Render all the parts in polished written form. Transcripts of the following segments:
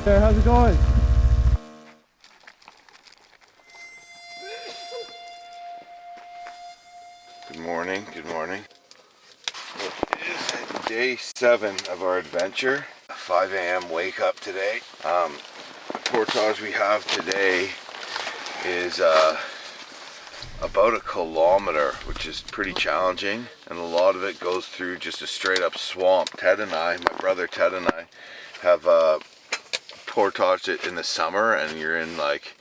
There, how's it going? Good morning, good morning. It is day 7 of our adventure. 5 a.m. wake up today. The portage we have today is about a kilometer, which is pretty challenging, and a lot of it goes through just a straight up swamp. Ted and I, my brother Ted and I, have portaged it in the summer, and you're in like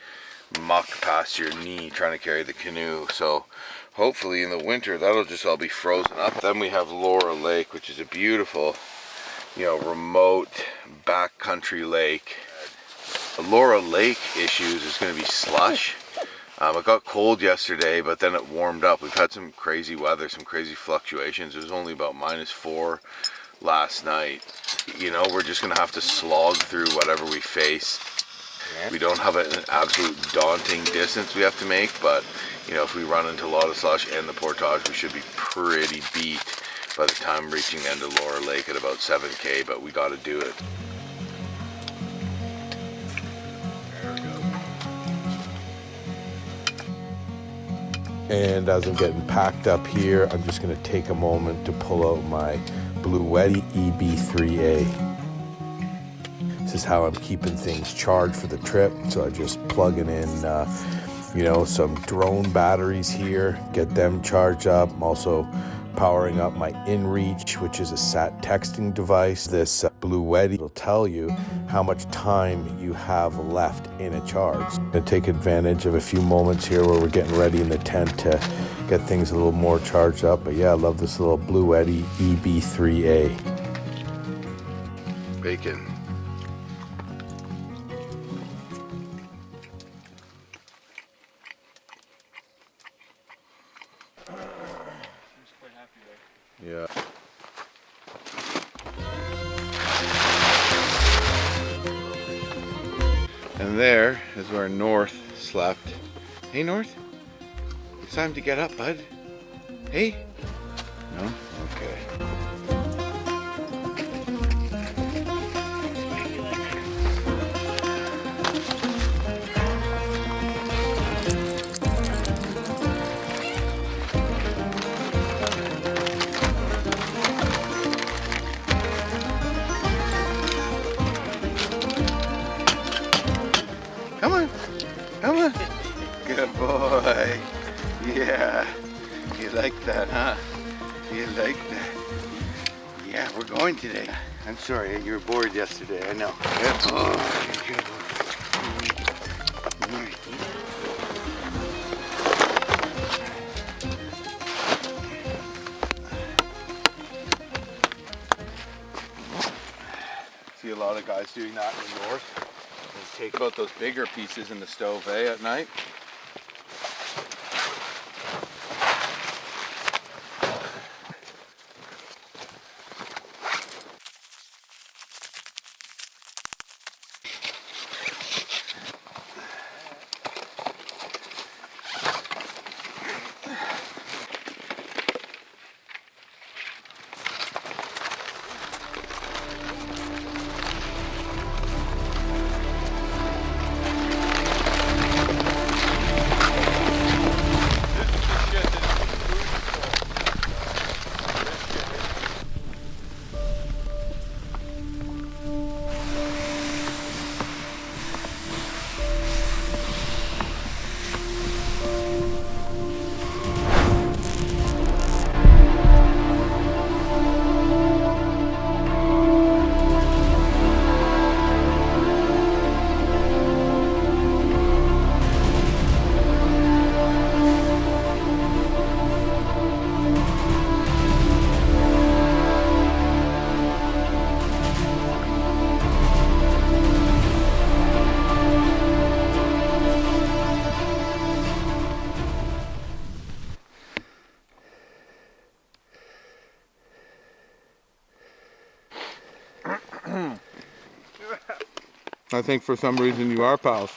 muck past your knee trying to carry the canoe. So hopefully in the winter that'll just all be frozen up. Then we have Laura Lake, which is a beautiful, remote backcountry lake. The Laura Lake issues is going to be slush. It got cold yesterday, but then it warmed up. We've had some crazy weather, some crazy fluctuations. It was only about -4 last night. We're just going to have to slog through whatever we face. We don't have an absolute daunting distance we have to make, but if we run into a lot of slush and the portage, we should be pretty beat by the time reaching the end of Laura Lake at about 7K, but we got to do it. And as I'm getting packed up here, I'm just going to take a moment to pull out my Bluetti EB3A. This is how I'm keeping things charged for the trip. So I just plugging in, some drone batteries here, get them charged up. I'm also powering up my InReach, which is a sat texting device. This Bluetti will tell you how much time you have left in a charge. I'm going to take advantage of a few moments here where we're getting ready in the tent to get things a little more charged up. But yeah, I love this little Bluetti EB3A. Bacon. Yeah. And there is where North slept. Hey North, it's time to get up, bud. Hey? No? Okay. Come on. Good boy. Yeah. You like that, huh? You like that? Yeah, we're going today. I'm sorry, you were bored yesterday, I know. Good boy. Good boy. See a lot of guys doing that in the north. Take about those bigger pieces in the stove, at night. I think for some reason you are pals.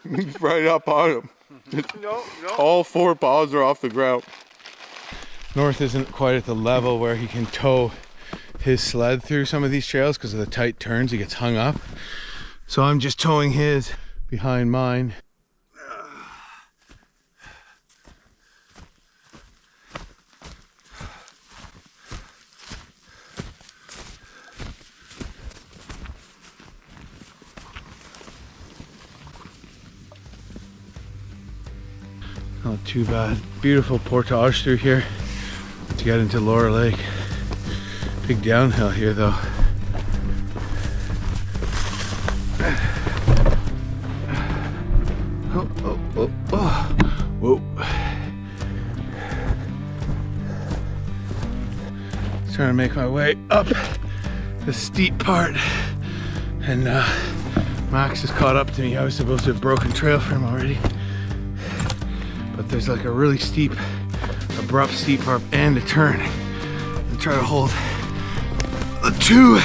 He's right up on him. No. All 4 paws are off the ground. North isn't quite at the level where he can tow his sled through some of these trails because of the tight turns. He gets hung up. So I'm just towing his behind mine. Not too bad. Beautiful portage through here to get into Lower Lake. Big downhill here though. Whoa. Just trying to make my way up the steep part, and Max has caught up to me. I was supposed to have broken trail for him already, but there's like a really steep, abrupt steep part and a turn. And try to hold the two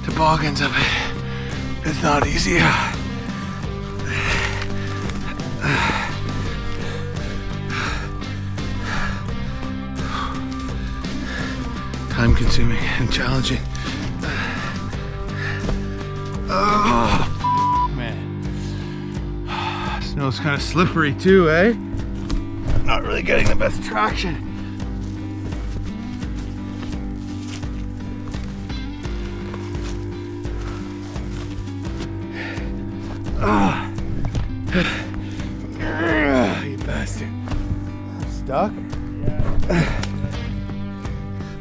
toboggans of it. It's not easy. Time consuming and challenging. Oh man. Snow's kind of slippery too, eh? Not really getting the best traction. You bastard. Stuck?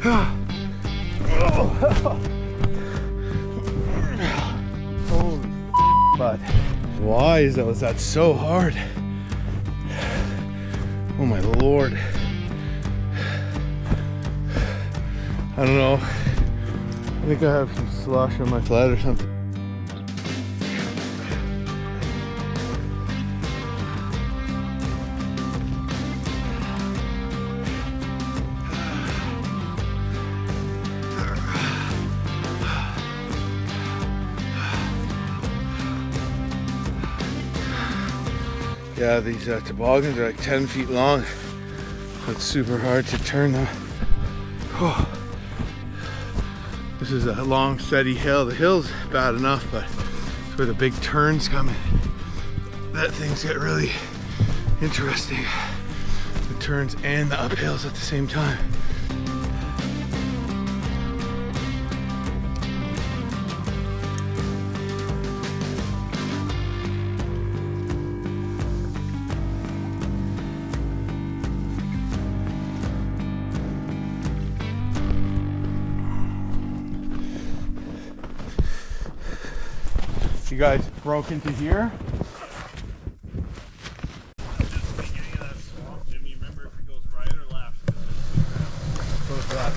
Yeah. Holy but why is that so hard? Oh my lord. I don't know. I think I have some slush on my sled or something. Yeah, these toboggans are like 10 feet long. It's super hard to turn them. Oh. This is a long, steady hill. The hill's bad enough, but it's where the big turns come in that things get really interesting. The turns and the uphills at the same time. You guys broke into here? Just the beginning of that swamp, Jimmy. Remember if it goes right or left? Goes left.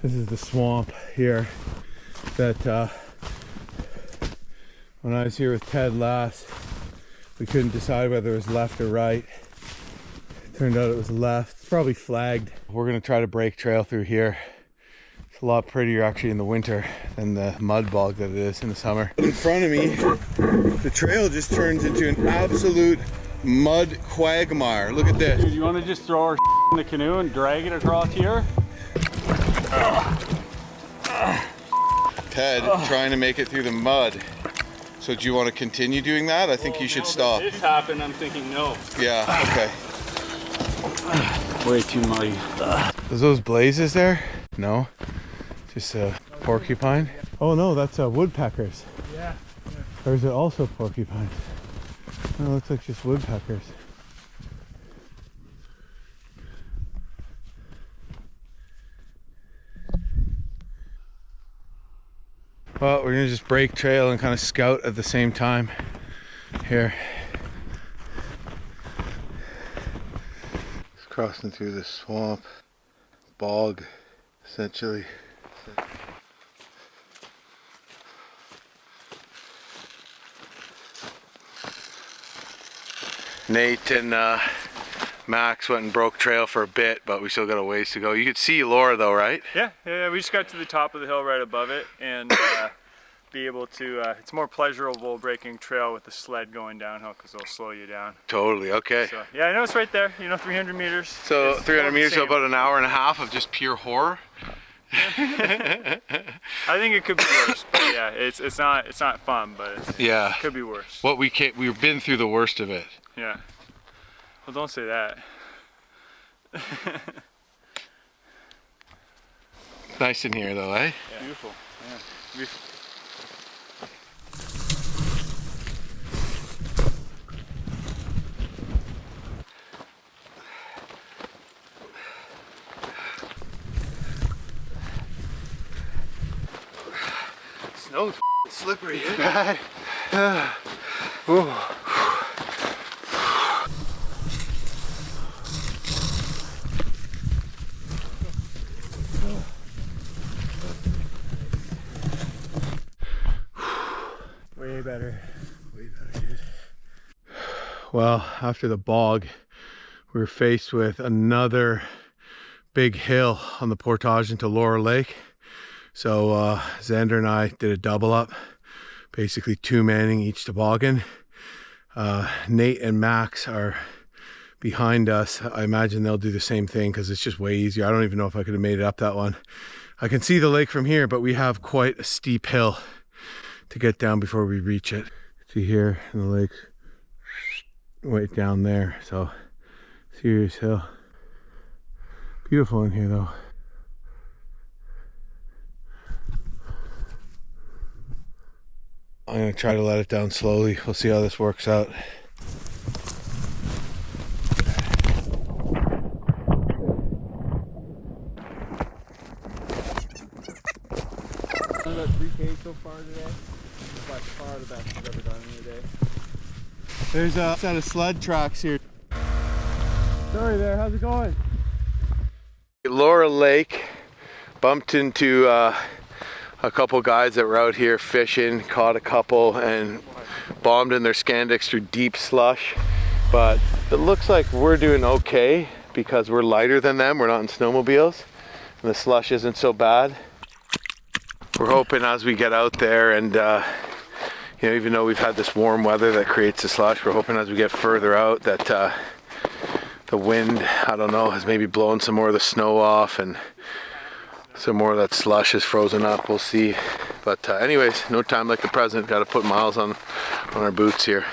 This is the swamp here that when I was here with Ted last, we couldn't decide whether it was left or right. It turned out it was left. It's probably flagged. We're gonna try to break trail through here. A lot prettier actually in the winter than the mud bog that it is in the summer. In front of me, the trail just turns into an absolute mud quagmire. Look at this. Dude, you want to just throw our in the canoe and drag it across here? Ted trying to make it through the mud. So do you want to continue doing that? I think you should stop. This happened, I'm thinking no. Yeah, okay. Way too muddy. Is those blazes there? No. Just a porcupine? Oh no, that's woodpeckers. Yeah. Or is it also porcupines? No, it looks like just woodpeckers. Well, we're gonna just break trail and kind of scout at the same time here. Just crossing through this swamp, bog, essentially. Nate and Max went and broke trail for a bit, but we still got a ways to go. You could see Laura though, right? Yeah, we just got to the top of the hill right above it, and be able to, it's more pleasurable breaking trail with the sled going downhill because it'll slow you down. Totally, okay. So, yeah, I know it's right there, you know, 300 meters. So 300 meters, so about an hour and a half of just pure horror? I think it could be worse, but yeah, it's not fun, but it could be worse. We've been through the worst of it. Yeah. Well, don't say that. Nice in here though, eh? Yeah. Beautiful. Yeah. Beautiful. Snow's slippery. Bad. Way better. Way better, dude. Well, after the bog, we were faced with another big hill on the Portage into Laurel Lake. So Xander and I did a double up, basically two-manning each toboggan. Nate and Max are behind us. I imagine they'll do the same thing because it's just way easier. I don't even know if I could have made it up that one. I can see the lake from here, but we have quite a steep hill to get down before we reach it. See here in the lake, way down there. So serious hill. Beautiful in here though. I'm gonna try to let it down slowly. We'll see how this works out. About 3K so far today. By far the best I've ever done in a day. There's a set of sled tracks here. Sorry there, how's it going? Laurel Lake, bumped into a couple guys that were out here fishing, caught a couple and bombed in their Scandex through deep slush. But it looks like we're doing okay because we're lighter than them. We're not in snowmobiles and the slush isn't so bad. We're hoping as we get out there and you know, even though we've had this warm weather that creates the slush, we're hoping as we get further out that the wind, I don't know, has maybe blown some more of the snow off and some more of that slush is frozen up. We'll see. But anyways, no time like the present. Got to put miles on our boots here.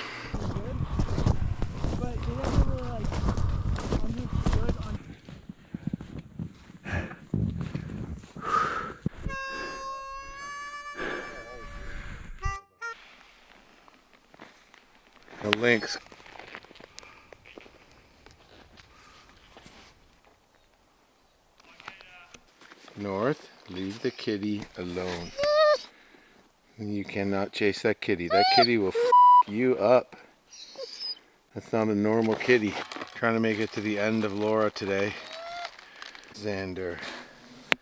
The Linx. North, leave the kitty alone. You cannot chase that kitty. That kitty will f you up. That's not a normal kitty. Trying to make it to the end of Laura today. Xander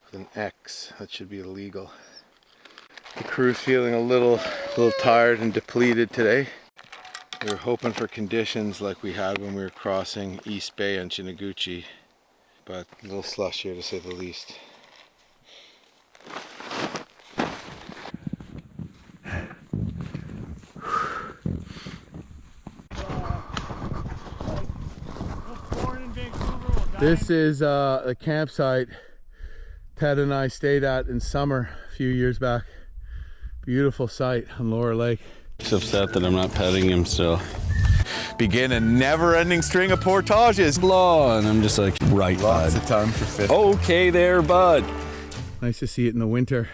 with an X. That should be illegal. The crew's feeling a little tired and depleted today. We were hoping for conditions like we had when we were crossing East Bay on Chiniguchi, but a little slush here to say the least. This is a campsite Ted and I stayed at in summer a few years back. Beautiful site on Laurel Lake. He's upset that I'm not petting him still. Begin a never-ending string of portages. Blah, and I'm just like, right, Lots bud. of time for fishing. Okay there, bud. Nice to see it in the winter.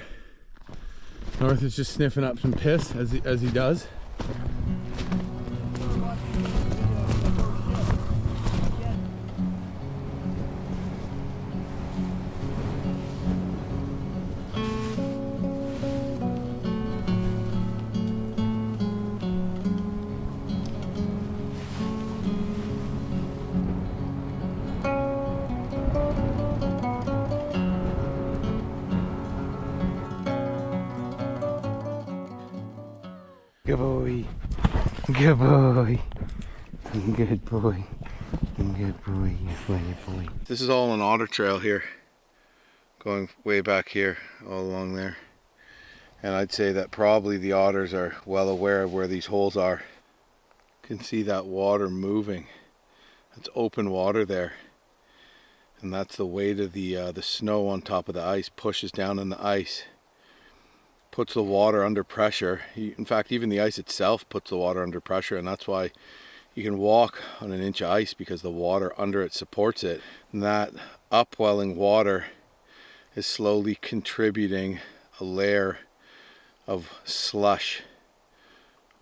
North is just sniffing up some piss as he does. Good boy. Good boy. Good boy. Good boy. Good boy. This is all an Otter trail here. Going way back here, all along there. And I'd say that probably the otters are well aware of where these holes are. You can see that water moving. It's open water there. And that's the weight of the snow on top of the ice pushes down in the ice. Puts the water under pressure. In fact, even the ice itself puts the water under pressure, and that's why you can walk on an inch of ice, because the water under it supports it. And that upwelling water is slowly contributing a layer of slush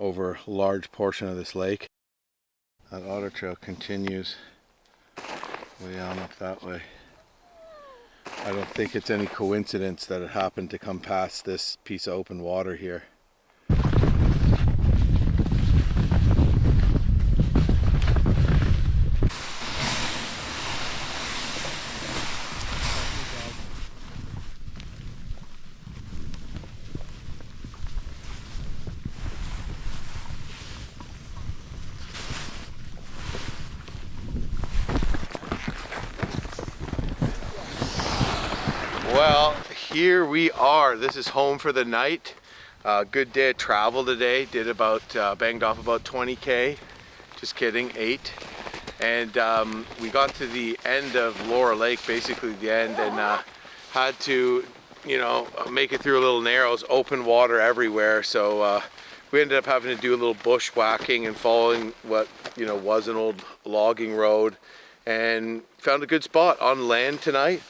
over a large portion of this lake. That otter trail continues way on up that way. I don't think it's any coincidence that it happened to come past this piece of open water here. Well, here we are. This is home for the night. Good day of travel today. Did about, banged off about 20K. Just kidding, 8. And we got to the end of Laura Lake, basically the end, and had to, you know, make it through a little narrows, open water everywhere. So we ended up having to do a little bushwhacking and following what, you know, was an old logging road, and found a good spot on land tonight.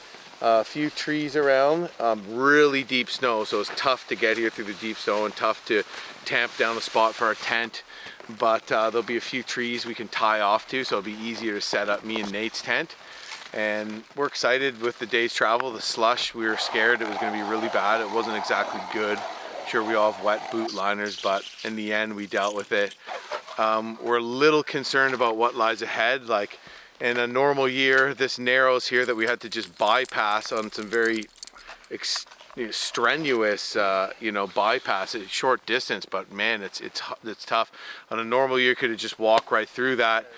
A few trees around, really deep snow, so it's tough to get here through the deep snow and tough to tamp down a spot for our tent. But there'll be a few trees we can tie off to, so it'll be easier to set up me and Nate's tent. And we're excited with the day's travel. The slush, we were scared it was going to be really bad. It wasn't exactly good. I'm sure we all have wet boot liners, but in the end we dealt with it. We're a little concerned about what lies ahead. Like, in a normal year, this narrows here that we had to just bypass on some very strenuous, you know, bypass at short distance. But man, it's tough. On a normal year, you could have just walked right through that.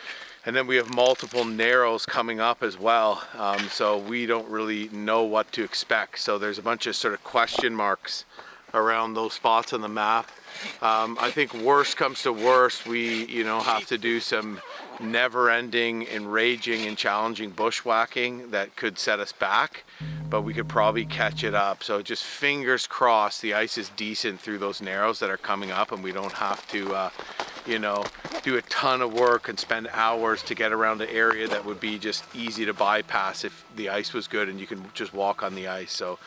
And then we have multiple narrows coming up as well. So we don't really know what to expect. So there's a bunch of sort of question marks around those spots on the map. I think worst comes to worst, we, you know, have to do some never-ending, enraging, and challenging bushwhacking that could set us back, but we could probably catch it up. So just fingers crossed the ice is decent through those narrows that are coming up, and we don't have to, you know, do a ton of work and spend hours to get around an area that would be just easy to bypass if the ice was good and you can just walk on the ice. So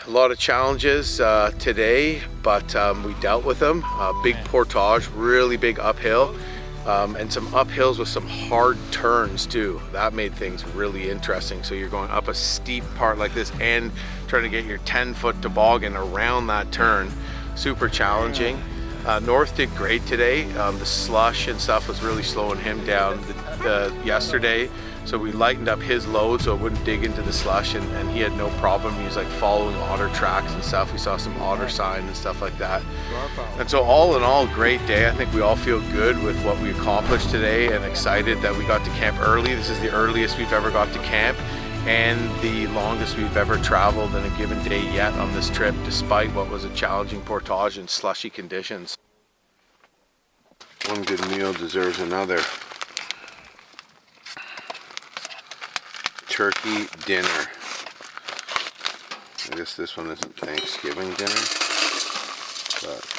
a lot of challenges today, but we dealt with them. Big portage, really big uphill, and some uphills with some hard turns too. That made things really interesting. So you're going up a steep part like this and trying to get your 10-foot toboggan around that turn. Super challenging. North did great today. The slush and stuff was really slowing him down yesterday. So we lightened up his load so it wouldn't dig into the slush, and he had no problem. He was like following otter tracks and stuff. We saw some otter sign and stuff like that. And so all in all, great day. I think we all feel good with what we accomplished today and excited that we got to camp early. This is the earliest we've ever got to camp and the longest we've ever traveled in a given day yet on this trip, despite what was a challenging portage and slushy conditions. One good meal deserves another. Turkey dinner. I guess this one isn't Thanksgiving dinner, but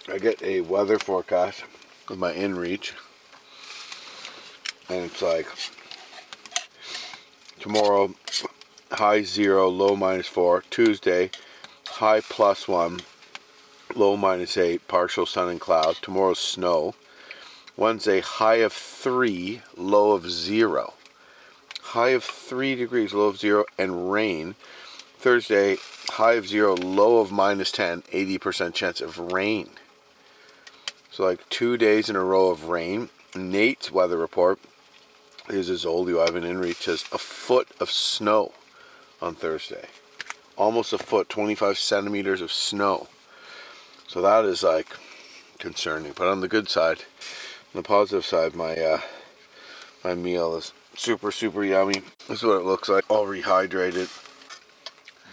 I get a weather forecast with my inReach, and it's like tomorrow high 0, low -4. Tuesday high +1, low -8, partial sun and cloud. Tomorrow's snow. Wednesday, high of 3, low of 0. High of 3 degrees, low of 0, and rain. Thursday, high of 0, low of -10, 80% chance of rain. So like 2 days in a row of rain. Nate's weather report is his old Ivan Inreach says a foot of snow on Thursday. Almost a foot, 25 centimeters of snow. So that is like concerning. But on the good side, on the positive side, my my meal is super, super yummy. This is what it looks like, all rehydrated.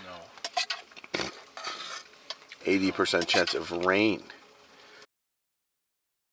No. 80% chance of rain.